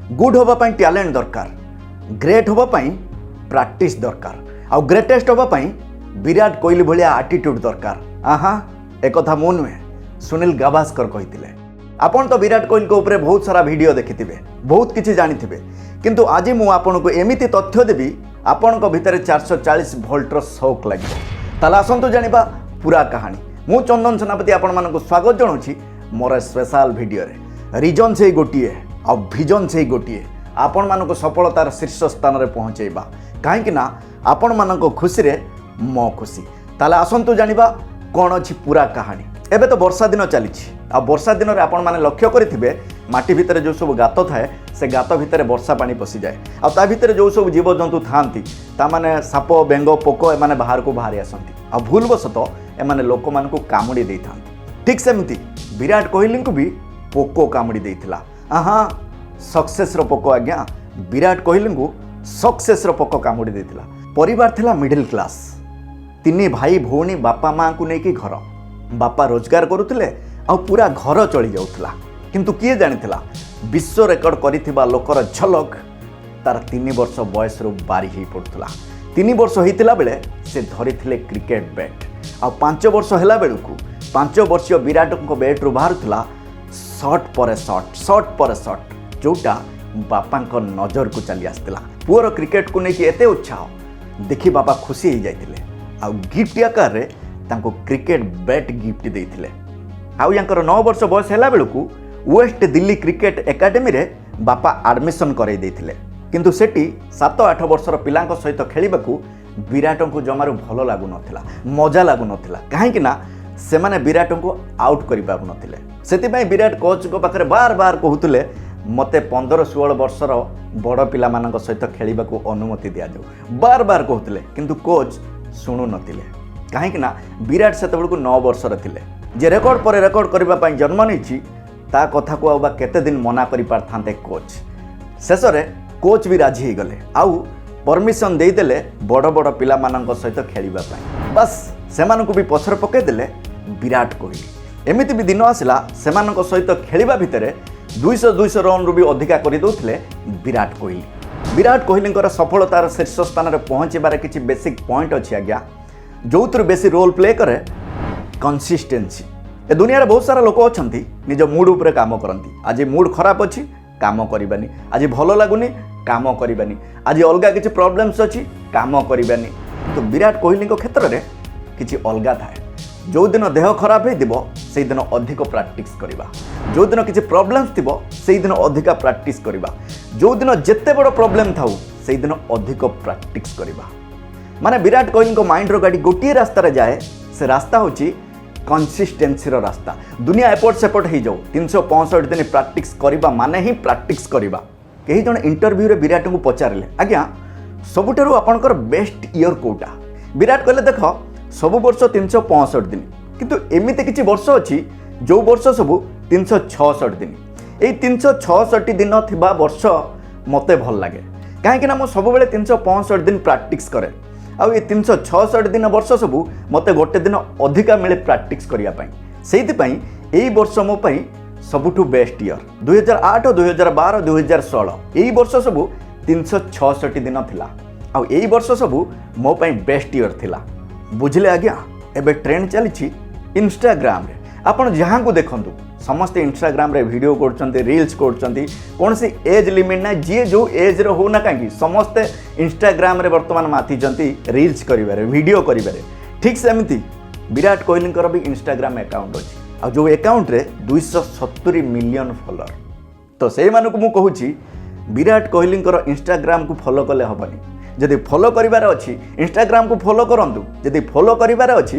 Good होगा talent दरकार, great होगा प्रैक्टिस दरकार, आउ ग्रेटेस्ट होगा विराट कोहली भाया आटीट्यूड दरकार। एक कथा मु नुहे, सुनील गाभास्कर कही। आपन तो विराट कोहली को ऊपर बहुत सारा वीडियो देखिथिबे, बहुत किछि जानिथिबे, किंतु आज मु आपन को एमिति तथ्य देबी आपन को भितर 440 वोल्टर शौक लगे। ताला आसंतु जानिबा पूरा कहानी। मु चंदन सेनापति आपण मानक स्वागत जणाउछि मोर स्पेशल वीडियो रे। रीजन से गोटिए आ विजन से गोटिए, आपण मानक सफलतार शीर्ष स्थान रे पहुंचेबा, काहेकि ना आपण मानक खुशी रे मो खुशी। ताला आसंतु जानिबा कोन अछि पूरा कहानी। एबे तो वर्षा दिन चली, आ वर्षा दिन में आपण मैंने लक्ष्य करेंगे माटी भितर जो सब गात थाए से गात भितर वर्षा पानी पशि जाए, आ ता भितर जो सब जीवजंतु थांती तामाने साप बेंग पोक एमाने बाहर को बाहरी आसंती, आ भूलवशत एमाने लोक मान को कामुड़ी दे थांती। ठीक सेमती विराट कोहली को भी पोक कामुड़ी देइथिला। सक्सेस रो पोक आज्ञा विराट कोहली को सक्सेस रो पोक कामुड़ी देइथिला। परिवार थिला मिडिल क्लास, तीन भाई भौणी बापा माँ को लेकिन घर, बापा रोजगार करुथिले आ पूरा घर चली जाउथला, किंतु किए जानिथिला विश्व रेकर्ड करिथिबा लोकर झलक तार 3 वर्ष बयस रो बारी ही पड़ुथला। 3 वर्ष होइतिला बेले से धरिथिले क्रिकेट बैट, आ 5 वर्ष हैला बेलकु 5 वर्षीय विराट को बैट रो बाहरुथला शॉट पर शॉट, शॉट पर शॉट, जोटा बापा को नजर को चली आसतिला। पुअर क्रिकेट को लेकिन एते उत्साह देखि बापा खुशी हो जाइतिले, आ गिफ्ट आकार रे तांको क्रिकेट बैट गिफ्ट देइथिले। आउ यांकर 9 वर्ष बयस हैला बेलकु वेस्ट दिल्ली क्रिकेट एकेडमी रे बापा एडमिशन कराई देइथिले, किंतु सेठी 7-8 वर्षर पिलांक सहित खेलिबाकू विराट को जमारू भल लागु नथिला, मजा लागु नथिला, काहेकि ना से माने विराट को आउट करि पारु नथिले। सेति पई विराट कोच को पाखरे बार बार कहूतले मते 15-16 वर्षर बड़ पिला मानक सहित खेलिबाकू अनुमति दिया जाऊ, बार बार कहूतले, किंतु कोच सुनु नथिले, काहेकि ना विराट सेतेबेलकू 9 वर्षर थिले। जे रेकर्ड पर रेकर्ड करबा पई जन्म नेछि ता कथा को आबा केते दिन मना करि पारथांते कोच। शेष रे कोच भी राजी हो गले, आउ परमिशन दे देले बड़ बड़ पिला मानक सहित खेलिबा पई। बस सेमानकू भी पछर पके देले विराट कोहली। एमिति भी दिन आसिला सेमानक सहित खेलिबा भितरे 200 रन रु भी अधिका करि दउथिले विराट कोहली। विराट कोहलींकर सफलतार शीर्ष स्थान रे पहुंचबार किछि बेसिक पॉइंट अछि आज्ञा, जोथुर बेसी रोल प्ले करे कंसिस्टेंसी। ए दुनिया रे बहुत सारा लोक अछंती निज मूड ऊपर काम करंती। आज मूड खराब अछि काम करिबानी, आज भलो लागुनी काम करिबानी, आज अलगा किछि प्रॉब्लम्स अछि काम करिबानी। तो विराट कोहली को क्षेत्र रे किछि अलगा थाए। जो दिन देह खराब हे दिबो से दिन अधिक प्रैक्टिस करिबा, जो दिन किछि प्रॉब्लम्स थिबो से दिन अधिक प्रैक्टिस करिबा, जो दिन जेते बड़ प्रॉब्लम थाउ से दिन अधिक प्रैक्टिस करिबा। माने विराट कोहली को माइंड रो गाड़ी गोटिए रास्ता रे जाए, से रास्ता होची कंसिस्टेंसी रो रास्ता। दुनिया एपट सेपट हो जाऊ 365 दिन प्रैक्टिस करिबा माने ही प्रैक्टिस करिबा। कहीं जन इंटरव्यू रे विराट को पचारे आज्ञा सबुठारु आपनकर बेस्ट ईयर कोटा। विराट कहले देख सब वर्ष 365 दिन, किंतु एमिते किछि वर्ष अछि जो वर्ष सब 366 दिन। ए 366 दिन थिबा वर्ष मते भल लागे, काहेकि ना मो सब बेले 365 दिन प्रैक्टिस करे, आ ये 366 दिन वर्ष सबू मते गोटे दिन अधिका मिले प्रैक्टिस करिया पई। सेति पई एई वर्ष मो पई सबुठु बेस्ट ईयर 2008, 2012, 2016 एई वर्ष सबू 366 दिन थिला, आ एई वर्ष सबू मो पई बेस्ट ईयर थिला। बुझले आज्ञा। एबे ट्रेंड चली इंस्टाग्राम रे, आपण जहां को देखंतु समस्त इंस्टाग्राम रे वीडियो करछंती, रील्स करछंती, कौन सी एज लिमिट ना, जी जो एज रो हो ना कहीं समस्ते इंस्टाग्राम रे वर्तमान माथिजंती रील्स करिबारे, वीडियो करिबारे। ठीक सेमती विराट कोहली भी इंस्टाग्राम अकाउंट अछि, आ जो अकाउंट रे 270 मिलियन फॉलोअर। तो से मानकु मु कहूची विराट कोहली इंस्टाग्राम को फॉलो कले हबनी। जदि फॉलो करिबार अछि इंस्टाग्राम को फॉलो करंतु, जदि फॉलो करिबार अछि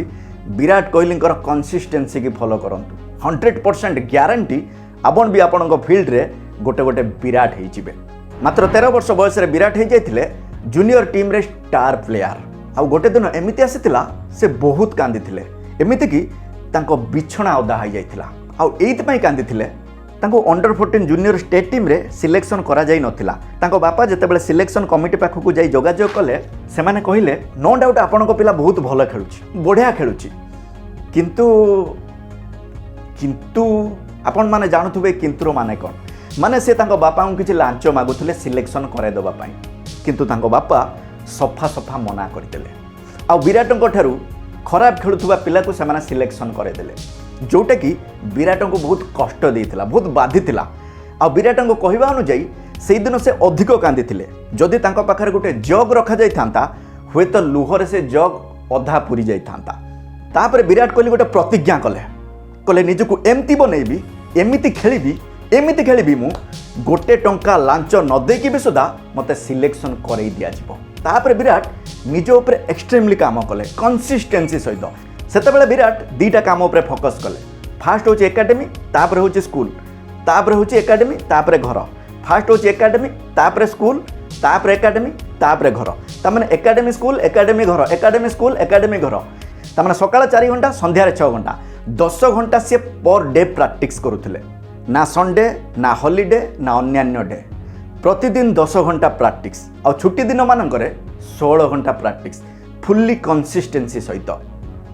विराट कोहली कंसिस्टेंसी की फॉलो करंतु। 100% ग्यारंटी आपण भी आपण फील्ड रे गोटे गोटे विराट हो जिवे। मात्र 13 वर्ष बयस रे विराट हो जाइथिले जूनियर टीम रे स्टार प्लेयर। आ गोटे दिन एमिति आसीथिला से बहुत कांदिथिले, एमिति कि तांको बिछणा ओदा हो जाइथिला। आ एइथ पई कांदिथिले तांको अंडर 14 जूनियर स्टेट टीम रे सिलेक्शन करा जाई नथिला। तांको बापा जेतेबेले सिलेक्शन कमिटी पाखकु जाई जोगाजोग कले, सेमाने कहिले नो डाउट आपणको पिला बहुत भल खेलुची, बढ़िया खेलुची, किंतु आपण माने जानुथुबे किंतुर माने कोन। माने से तांको बापा को किसी लांच मागुले सिलेक्शन कराइदेवा किंतु तांको बापा सफा सफा मना करते आ विराट ठारू खराब खेलुवा पिला को से सिलेक्शन कराइदेले जोटा कि विराट को बहुत कष्ट देता बहुत बाधि आ विराट कहवा अनुजाई से दिन से अधिक कांदी जदि पाखे गोटे जग रखा जाता हुए तो लुहरे से जग अधा पूरी जाता विराट कोहली गोटे प्रतिज्ञा कले निजको एमती बनैबी एमती खेली मु गोटे टंका लांच न देकी भी सुधा मते सिलेक्शन करई दिया जिवो तापर विराट निज उपरे एक्सट्रीमली काम कले कंसिस्टेंसी सहित सेतेबेले विराट दीटा काम उपरे फोकस कले फास्ट होची एकेडमी तापर होची स्कूल तापर होची एकेडमी तापर घर फास्ट होची एकेडमी तापर स्कूल तापर एकेडमी तापर घर तमाने एकेडमी स्कूल एकेडमी घर एकेडमी स्कूल एकेडमी घर तमाने सकाळ 4 घंटा संध्या 6 घंटा 10 घंटा से पर डे प्रैक्टिस करुथिले ना संडे ना हॉलिडे ना अन्यान्य डे प्रतिदिन 10 घंटा प्रैक्टिस आ छुट्टी दिन मानकरे 16 घंटा प्रैक्टिस फुल्ली कंसिस्टेंसी सहित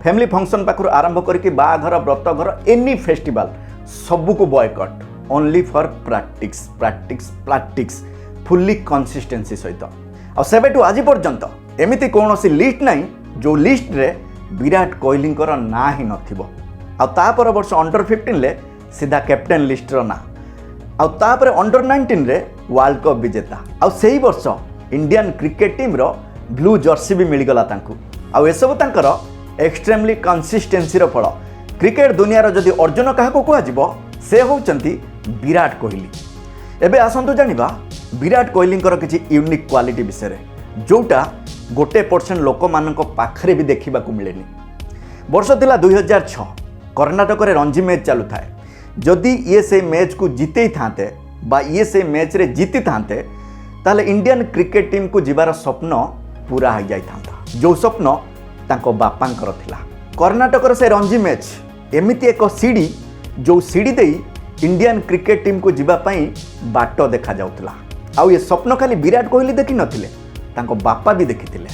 फैमिली फंक्शन पाखर आरंभ करके बाघर व्रतघर एनी फेस्टिवल सबको boy cut only for practice practice practice fully consistency सहित आ सेबेठु आज पर्यंत एमिति कौनसी लिस्ट नहीं जो लिस्ट रे विराट कोहली ना ही नथिबो आ तापर वर्ष अंडर 15 ले सीधा कैप्टेन लिस्ट रो ना आ तापर अंडर 19 रे वर्ल्ड कप विजेता आ सेही वर्ष इंडियन क्रिकेट टीम रो ब्लू जर्सी भी मिल गला तांकू आ एसबू तांकर एक्सट्रीमली कंसिस्टेंसी रो फल क्रिकेट दुनिया रो जदि अर्जुन काहाको कुआ जिवो से होउचंती विराट कोहली एबे आसंतु जानिबा विराट कोहली किसी यूनिक क्वालिटी विषय जोटा 1% लोक मान पाखरे भी देखा मिलेनी वर्ष थिला 2006 कर्णाटक रे रणजी मैच चलू थाए जदि ये से मैच को जीते थांते बा ये से मैच रे जीति थांते ताले इंडियन क्रिकेट टीम को जीवार स्वप्न पूरा हो जाई थांता जो स्वप्न तांको बापांकर थिला कर्णाटक रे से रणजी मैच एमिति एक सीढ़ी जो सीढ़ी देई इंडियन क्रिकेट टीम को जीवा पई बाट देखा जाउतला आ ये स्वप्न खाली विराट कोहली देखि नथिले तांको बापा भी देखिथिले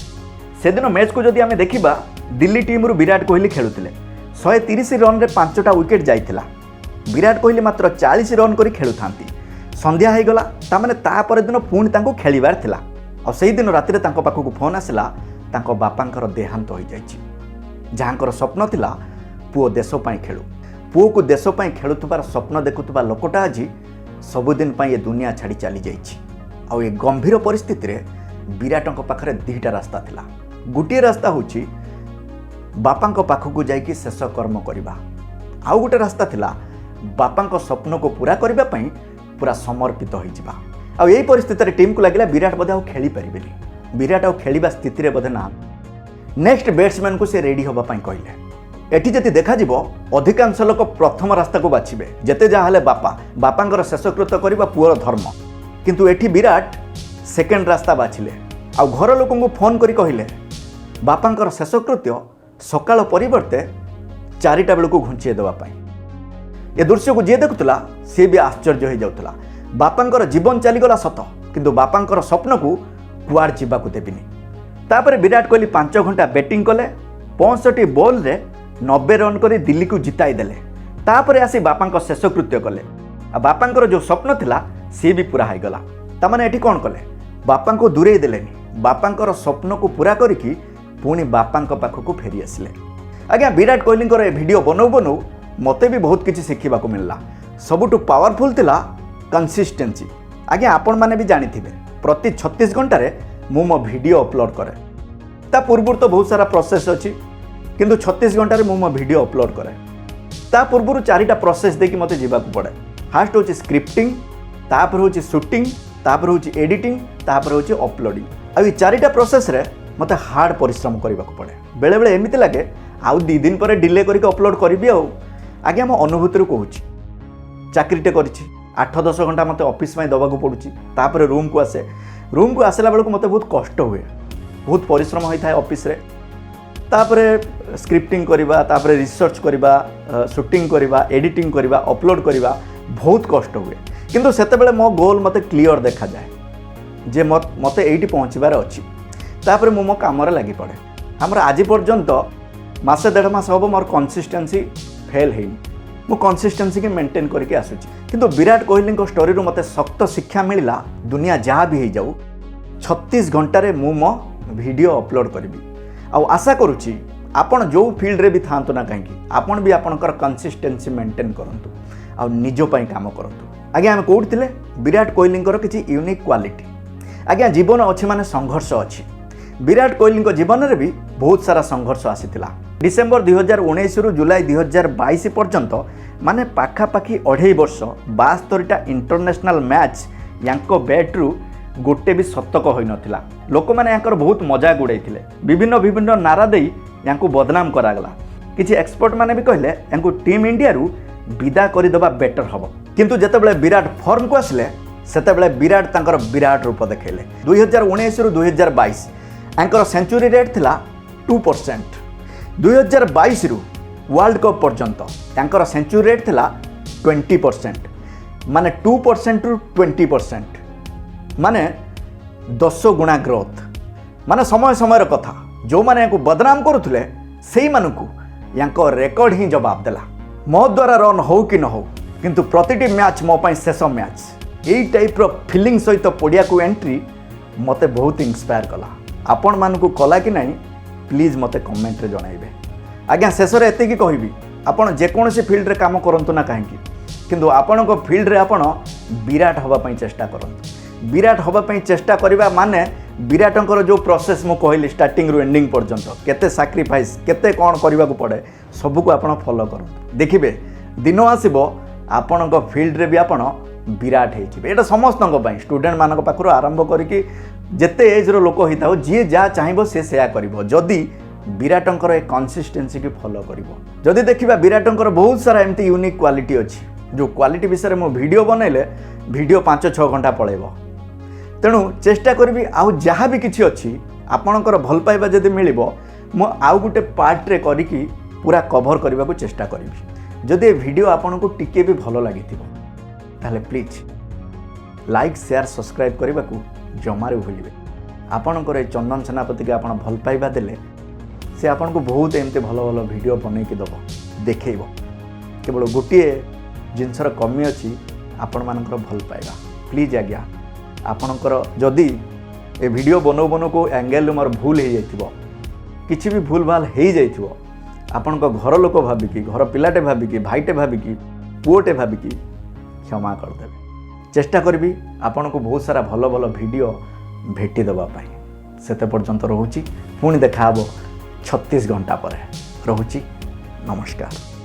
से दिन मैच को जदि आमे देखिबा दिल्ली टीम रु विराट कोहली खेलुथिले 130 रन रे 5टा विकेट जाइथिला विराट कोहली मात्र 40 रन करी खेलुथांती संध्या हो गला तामाने तापर दिन पुणी तांको खेलिबार थिला आ सेही दिन राति रे तांको पाखकु फोन आसिला तांको बापांकर देहांत हो जाइछि जहाँकर स्वप्न थिला पुओ देश पई खेलु पुओ को देश पई खेलुथबार स्वप्न देखुथबा लोकटा आज सबुदिन पई ये दुनिया छाड़ी चली जाइछि आ ये गंभीर परिस्थिति रे विराटଙ୍କ पाखरे दुईटा रास्ता थिला गोटे रास्ता होछि बापांको पाखकु जाइकि शेष कर्म करबा आउ गोटे रास्ता थिला बापांको स्वप्न को पूरा करबा पई पूरा समर्पित होई जिबा आ एई परिस्थिति रे टीम को लागिला विराट बोधे आउ खेली परिबेली विराट आउ खेलिबा स्थिति रे बोधे ना नेक्स्ट बैट्समैन को से रेडी होबा पई कहले एठी जति देखा जिवो अधिकांश लोक प्रथम रास्ता को बाछिबे जेते जा हले बापांकर शेषकृत्य करबा पुअर धर्म किंतु एठी विराट सेकेंड रास्ता बाछिले आ घर लोक को फोन करी कहले बापांकर शेषकृत्य सकाळ परिवर्ते 4टा बेल को घुंचे देवा पई ए दृश्य को जे देखुतला से भी आश्चर्य हो जाउतला बापांकर जीवन चली गला सत किंतु बापांकर स्वप्न को कुआर जीवा को देबिनी तापर विराट कोहली 5 घंटा बैटिंग कले 65 बॉल रे 90 रन करी दिल्ली को जिताई देले तापर आसी बापांकर शेषकृत्य कले आ बापांकर जो स्वप्न थिला से भी पूरा हो गला तामाने एठी कोन कले बापा को दूरे देलेनी बापांकर स्वप्न को पूरा करिकी पुणी बापांक पाखक फेरी आसिले आज्ञा विराट कोहली ए वीडियो बनाऊ बनाऊ मते भी बहुत किसी शिखा मिलला सबुठु पावरफुल थिला कंसिस्टेंसी आज्ञा आपण माने भी जानिथिबे प्रति 36 घंटे मु मो वीडियो अपलोड करे ता पूर्व तो बहुत सारा प्रोसेस अच्छी किंतु 36 घंटे मु मो वीडियो अपलोड करे ता पूर्व 4टा प्रोसेस देकी मते जीवाक पड़े फास्ट होची स्क्रिप्टिंग तापर होची शूटिंग तापर होची एडिटिंग तापर होची अपलोडिंग आ ये 4टा प्रोसेस रे मते हार्ड परिश्रम करबाक पड़े बेले बेले एमिति लागे आउ 2 दिन पर डिले करके अपलोड करबी आउ आगे मो अनुभूति कहूँ चाकरीटे करिछि 8-10 घंटा मते ऑफिस में दबाक पड़ुछि तापर रूम को आसला बेलू मते बहुत कष्ट हुए बहुत परिश्रम होता है ऑफिस रे तापर स्क्रिप्टिंग करवा तापर रिसर्च करवा शूटिंग करवा एडिटिंग करवा अपलोड करवा बहुत कष्ट हुए किंतु सेतेबेले मो गोल मते क्लियर देखा जाए जे मते एइटी पहुँचबार अच्छी तापर मो काम लगी पड़े हमर आज पर्यंत मासे 1.5 मास हम मोर कंसिस्टेंसी फेल है मु कंसिस्टेंसी की मेंटेन करके आसुची किंतु विराट कोहली स्टोरी रू मते सख्त शिक्षा मिलला दुनिया जहाँ भी हो जाऊ 36 घंटे मु मो वीडियो अपलोड करी आ आशा करुच्ची आपण जो फील्ड रे भी थांतु ना कहीं आपण भी आपणकर कंसिस्टेंसी मेंटेन करंतु आ निजो पई काम करंतु। आज्ञा आम कौट थे विराट कोहली किसी यूनिक क्वालिटी आज्ञा जीवन अच्छे माने संघर्ष अच्छी विराट कोहली जीवन में भी बहुत सारा संघर्ष आसीथिला डिसेम्बर 2019 रु जुलाई 2022 पर्यंत माने पाखापाखि 2.5 वर्ष 72टा इंटरनेशनल मैच यांको बैट्रु गोटे भी शतक हो नथिला लोक माने यांकर बहुत मजाक उड़ाइथिले विभिन्न विभिन्न नारा देई यांको बदनाम करागला किछि एक्सपर्ट माने भी कहले यांको टीम इंडिया रु विदा करिदबा बेटर हबो किंतु जेतेबेले विराट फॉर्म को आसले सेतेबेले विराट तांकर विराट रूप देखैले 2019 रु 2022 यांकर सेंचुरी रेट थिला 2% 2022 रु वर्ल्ड कप पर्यंत यांकर सेंचुरी रेट थिला 20% माने 2% रु 20% माने 10 गुणा ग्रोथ माने समय समय कथा जो माने यांको बदनाम करुथले सेही मानकु यांको रेकॉर्ड ही जवाब देला मो द्वारा रन हो कि न हो किंतु प्रतिटी मैच मो पाई शेष मैच यही टाइप रो फीलिंग सहित पड़िया को एंट्री मते बहुत इंस्पायर कला आपण मानकु कला कि नहीं प्लीज मते कमेंट रे जणाइबे। आज्ञा शेष रे एते की कहबी आपण जेकोसी फील्ड रे काम करंतु ना काहेकि किंतु आपणको फील्ड रे आपण विराट हवा पई चेष्टा करंतु विराट हवा पई चेष्टा करिबा माने विराटंकर जो प्रोसेस मु कहली स्टार्टिंग रु एंडिंग पर्यंत केते सैक्रिफाइस केते कोन करबा को पड़े सब को आपण फॉलो करंतु देखिबे दिन आसीबो आपणको फील्ड रे भी आपण विराट हेजिबे एटा समस्तंक पई स्टूडेंट मानक पाखरो आरंभ करिकि जेते एज रो लोक हिताओ जी जा चाहिबो से सेया करिवो जदी विराटंकर ए कंसिस्टेंसी की फॉलो करिवो जदी देखिबा विराटंकर बहुत सारा एमती यूनिक क्वालिटी अछि जो क्वालिटी विषय में वीडियो बनैले वीडियो 5-6 घंटा पळेबो तेणु चेष्टा करी आउ जहाँ भी किसी अच्छी आपणकर भल पाइबा जदि मिलिबो मु आउ गुटे पार्ट रे करिकी पूरा कवर करने को चेष्टा करी जदि वीडियो आपन को टिके भी भल लगी ताले प्लीज लाइक शेयर सब्सक्राइब करने को जमारे भूलिए आपणकर चंदन सेनापति के आपन भल पाइबा देले से आपन को बहुत एमती भल भल वीडियो बनैकी दब देखैब केवल गोटे जिनसर कमी अच्छी आपण मानकर भल पाइबा प्लीज आज्ञा आपणकर जदि ए वीडियो बनौ बनौ को एंगल मोर भूल हो जाइथिबो किछि भी भूल भाल हो जाइथिबो आपण को घर लोक भाबिकी घर पिलाटे भाबिकी भाईटे भाबिकी पुओटे भाबिकी क्षमा करदेवे चेष्टा करबी आपण को बहुत सारा भल भल वीडियो भेटी देबा पाई सेते पर्यंत रहूची पुणी देखा 36 घंटा पर रहूची नमस्कार।